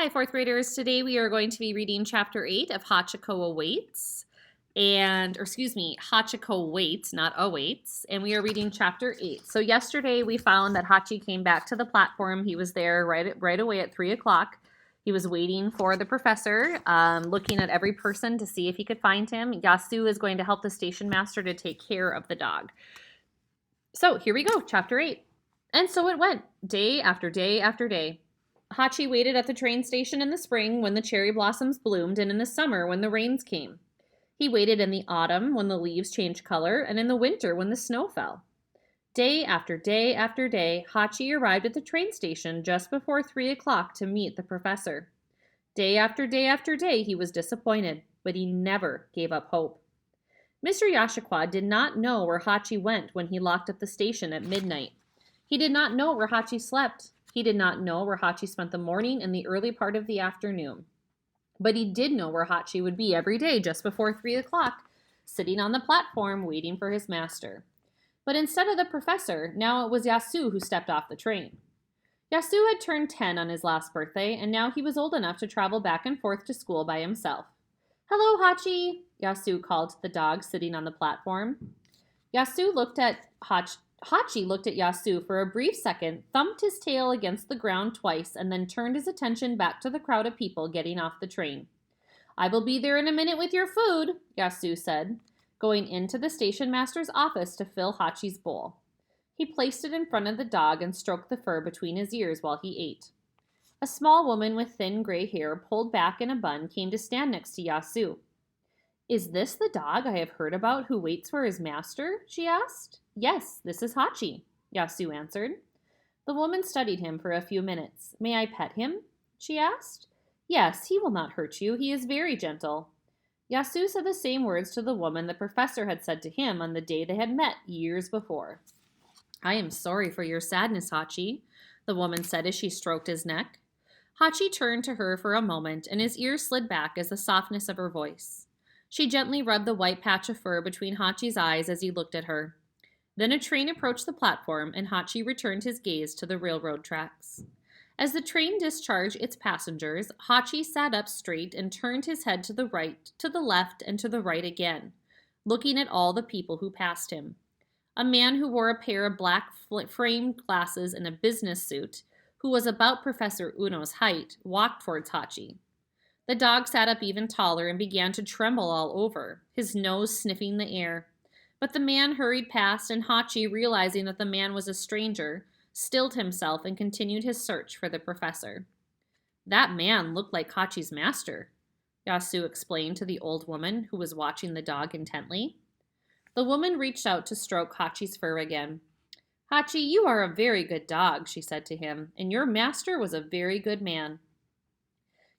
Hi, fourth graders. Today we are going to be reading chapter 8 of Hachiko Awaits. Hachiko Waits, not Awaits. And we are reading chapter 8. So yesterday we found that Hachi came back to the platform. He was there right away at 3 o'clock. He was waiting for the professor, looking at every person to see if he could find him. Yasu is going to help the station master to take care of the dog. So here we go, chapter 8. And so it went, day after day after day. Hachi waited at the train station in the spring when the cherry blossoms bloomed and in the summer when the rains came. He waited in the autumn when the leaves changed color and in the winter when the snow fell. Day after day after day, Hachi arrived at the train station just before 3 o'clock to meet the professor. Day after day after day, he was disappointed, but he never gave up hope. Mr. Yashikwa did not know where Hachi went when he locked up the station at midnight. He did not know where Hachi slept. He did not know where Hachi spent the morning and the early part of the afternoon. But he did know where Hachi would be every day just before 3 o'clock, sitting on the platform waiting for his master. But instead of the professor, now it was Yasu who stepped off the train. Yasu had turned 10 on his last birthday, and now he was old enough to travel back and forth to school by himself. "Hello, Hachi," Yasu called to the dog sitting on the platform. Yasu looked at Hachi looked at Yasu for a brief second, thumped his tail against the ground twice, and then turned his attention back to the crowd of people getting off the train. "I will be there in a minute with your food," Yasu said, going into the station master's office to fill Hachi's bowl. He placed it in front of the dog and stroked the fur between his ears while he ate. A small woman with thin gray hair pulled back in a bun came to stand next to Yasu. "Is this the dog I have heard about who waits for his master?" she asked. "Yes, this is Hachi," Yasu answered. The woman studied him for a few minutes. "May I pet him?" she asked. "Yes, he will not hurt you. He is very gentle." Yasu said the same words to the woman the professor had said to him on the day they had met years before. "I am sorry for your sadness, Hachi," the woman said as she stroked his neck. Hachi turned to her for a moment, and his ears slid back as the softness of her voice. She gently rubbed the white patch of fur between Hachi's eyes as he looked at her. Then a train approached the platform, and Hachi returned his gaze to the railroad tracks. As the train discharged its passengers, Hachi sat up straight and turned his head to the right, to the left, and to the right again, looking at all the people who passed him. A man who wore a pair of black framed glasses and a business suit, who was about Professor Uno's height, walked towards Hachi. The dog sat up even taller and began to tremble all over, his nose sniffing the air. But the man hurried past, and Hachi, realizing that the man was a stranger, stilled himself and continued his search for the professor. "That man looked like Hachi's master," Yasu explained to the old woman who was watching the dog intently. The woman reached out to stroke Hachi's fur again. "Hachi, you are a very good dog," she said to him, "and your master was a very good man."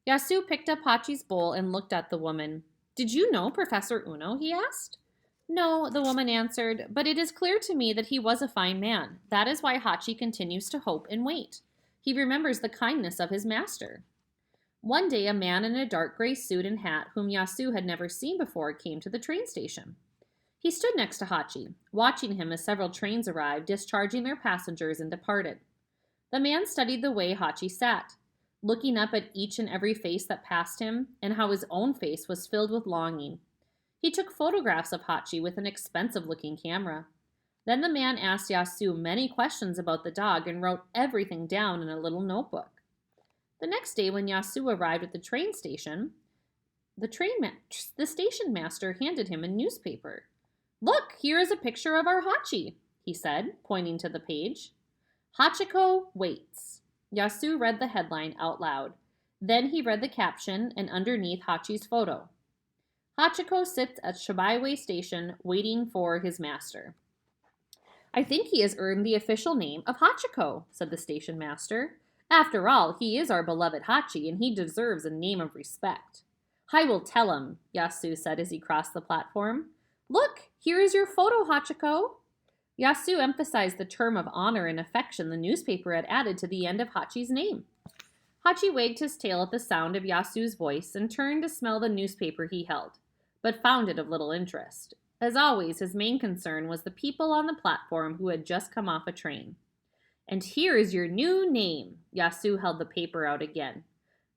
Yasu picked up Hachi's bowl and looked at the woman. "Did you know Professor Uno?" he asked. "No," the woman answered, "but it is clear to me that he was a fine man. That is why Hachi continues to hope and wait. He remembers the kindness of his master." One day a man in a dark gray suit and hat, whom Yasu had never seen before, came to the train station. He stood next to Hachi, watching him as several trains arrived, discharging their passengers and departed. The man studied the way Hachi sat, looking up at each and every face that passed him, and how his own face was filled with longing. He took photographs of Hachi with an expensive-looking camera. Then the man asked Yasu many questions about the dog and wrote everything down in a little notebook. The next day, when Yasu arrived at the train station, the station master handed him a newspaper. "Look, here is a picture of our Hachi," he said, pointing to the page. "Hachiko waits." Yasu read the headline out loud. Then he read the caption and underneath Hachi's photo. "Hachiko sits at Shibaiway Station waiting for his master." "I think he has earned the official name of Hachiko," said the station master. "After all, he is our beloved Hachi, and he deserves a name of respect." "I will tell him," Yasu said as he crossed the platform. "Look, here is your photo, Hachiko." Yasu emphasized the term of honor and affection the newspaper had added to the end of Hachi's name. Hachi wagged his tail at the sound of Yasu's voice and turned to smell the newspaper he held, but found it of little interest. As always, his main concern was the people on the platform who had just come off a train. "And here is your new name." Yasu held the paper out again.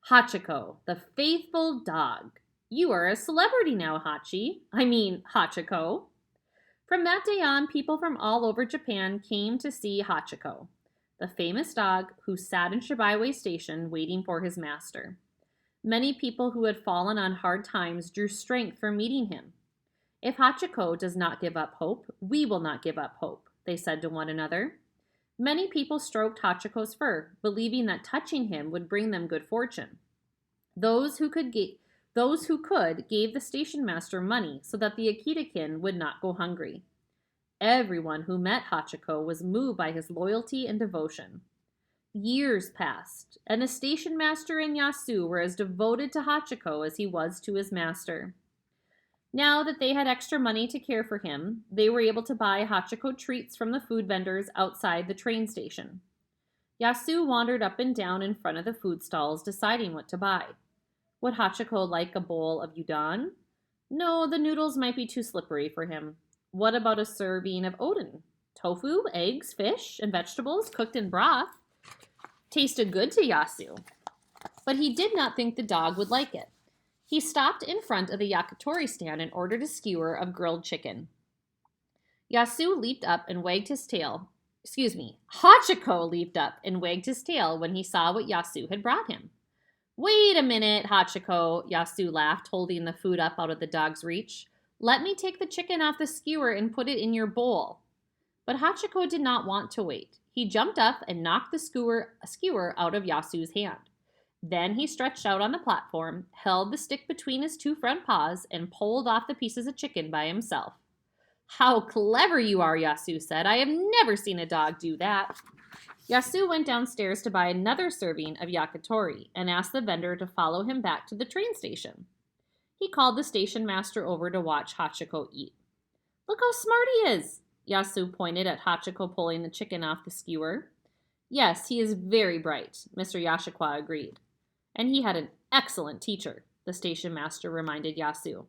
Hachiko, the faithful dog. You are a celebrity now, Hachiko. From that day on, people from all over Japan came to see Hachiko, the famous dog who sat in Shibuya Station waiting for his master. Many people who had fallen on hard times drew strength from meeting him. If Hachiko does not give up hope, we will not give up hope, they said to one another. Many people stroked Hachiko's fur, believing that touching him would bring them good fortune. Those who could gave the station master money so that the Akitakin would not go hungry. Everyone who met Hachiko was moved by his loyalty and devotion. Years passed, and the station master and Yasu were as devoted to Hachiko as he was to his master. Now that they had extra money to care for him, they were able to buy Hachiko treats from the food vendors outside the train station. Yasu wandered up and down in front of the food stalls, deciding what to buy. Would Hachiko like a bowl of udon? No, the noodles might be too slippery for him. What about a serving of oden? Tofu, eggs, fish, and vegetables cooked in broth tasted good to Yasu, but he did not think the dog would like it. He stopped in front of the yakitori stand and ordered a skewer of grilled chicken. Yasu leaped up and wagged his tail. Hachiko leaped up and wagged his tail when he saw what Yasu had brought him. Wait a minute, Hachiko, Yasu laughed, holding the food up out of the dog's reach. Let me take the chicken off the skewer and put it in your bowl. But Hachiko did not want to wait. He jumped up and knocked the skewer out of Yasu's hand. Then he stretched out on the platform, held the stick between his two front paws, and pulled off the pieces of chicken by himself. How clever you are, Yasu said. I have never seen a dog do that. Yasu went downstairs to buy another serving of yakitori and asked the vendor to follow him back to the train station. He called the station master over to watch Hachiko eat. Look how smart he is, Yasu pointed at Hachiko pulling the chicken off the skewer. Yes, he is very bright, Mr. Yashikwa agreed. And he had an excellent teacher, the station master reminded Yasu.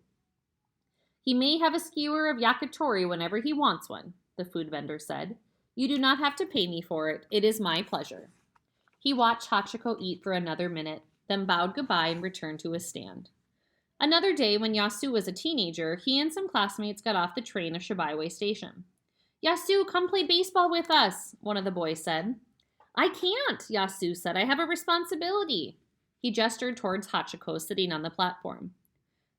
He may have a skewer of yakitori whenever he wants one, the food vendor said. You do not have to pay me for it. It is my pleasure. He watched Hachiko eat for another minute, then bowed goodbye and returned to his stand. Another day, when Yasu was a teenager, he and some classmates got off the train at Shibuya Station. Yasu, come play baseball with us, one of the boys said. I can't, Yasu said. I have a responsibility. He gestured towards Hachiko sitting on the platform.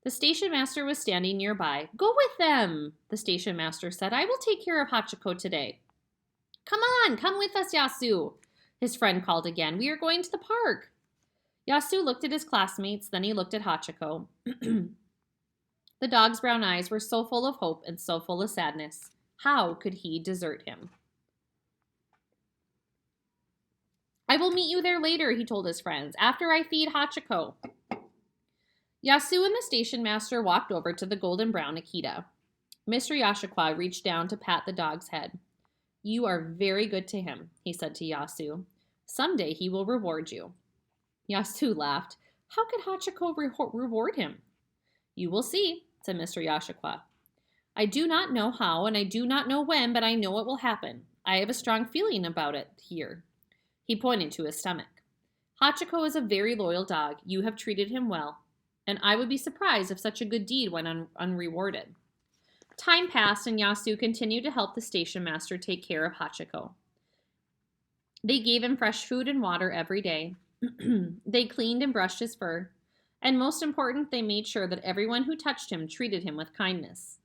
The station master was standing nearby. Go with them, the station master said. I will take care of Hachiko today. Come on, come with us, Yasu, his friend called again. We are going to the park. Yasu looked at his classmates, then he looked at Hachiko. The dog's brown eyes were so full of hope and so full of sadness. How could he desert him? I will meet you there later, he told his friends, after I feed Hachiko. Yasu and the station master walked over to the golden brown Akita. Mr. Yashikwa reached down to pat the dog's head. You are very good to him, he said to Yasu. Someday he will reward you. Yasu laughed. How could Hachiko reward him? You will see, said Mr. Yashikwa. I do not know how and I do not know when, but I know it will happen. I have a strong feeling about it here. He pointed to his stomach. Hachiko is a very loyal dog. You have treated him well, and I would be surprised if such a good deed went unrewarded. Time passed, and Yasu continued to help the station master take care of Hachiko. They gave him fresh food and water every day. They cleaned and brushed his fur. And most important, they made sure that everyone who touched him treated him with kindness.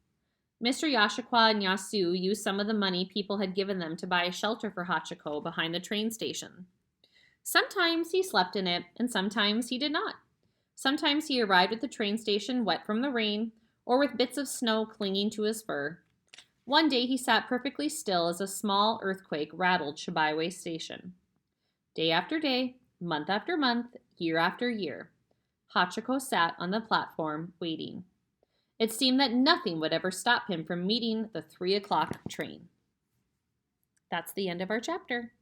Mr. Yashikwa and Yasu used some of the money people had given them to buy a shelter for Hachiko behind the train station. Sometimes he slept in it, and sometimes he did not. Sometimes he arrived at the train station wet from the rain, or with bits of snow clinging to his fur. One day he sat perfectly still as a small earthquake rattled Shibuya Station. Day after day, month after month, year after year, Hachiko sat on the platform waiting. It seemed that nothing would ever stop him from meeting the 3 o'clock train. That's the end of our chapter.